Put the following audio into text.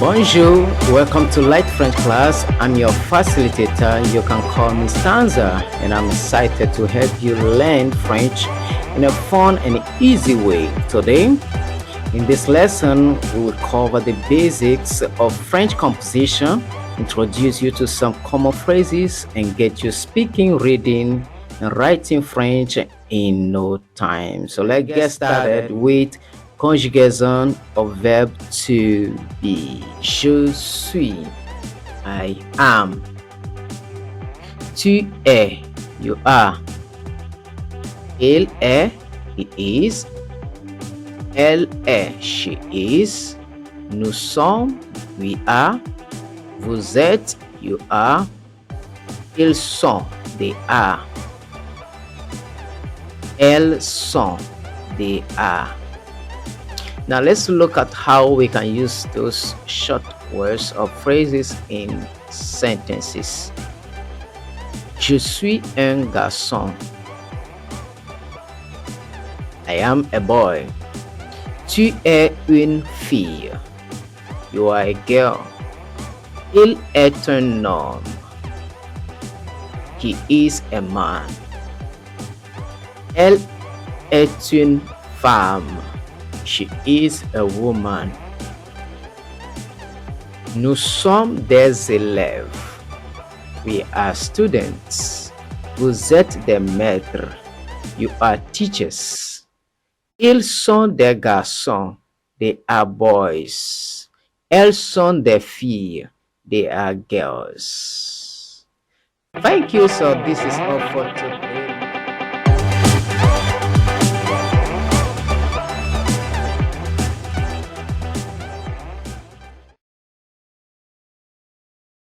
Bonjour, welcome to Light French class. I'm your facilitator. You can call me Stanza, and I'm excited to help you learn French in a fun and easy way. Today, in this lesson, we will cover the basics of French composition, introduce you to some common phrases, and get you speaking, reading, and writing French in no time. So let's get started with conjugation of verb to be. Je suis, I am. Tu es, you are. Il est, he is. Elle est, she is. Nous sommes, we are. Vous êtes, you are. Ils sont, they are. Elles sont, they are. Now let's look at how we can use those short words or phrases in sentences. Je suis un garçon. I am a boy. Tu es une fille. You are a girl. Il est un homme. He is a man. Elle est une femme. She is a woman. Nous sommes des élèves. We are students. Vous êtes des maîtres. You are teachers. Ils sont des garçons. They are boys. Elles sont des filles. They are girls. Thank you. So this is all for today.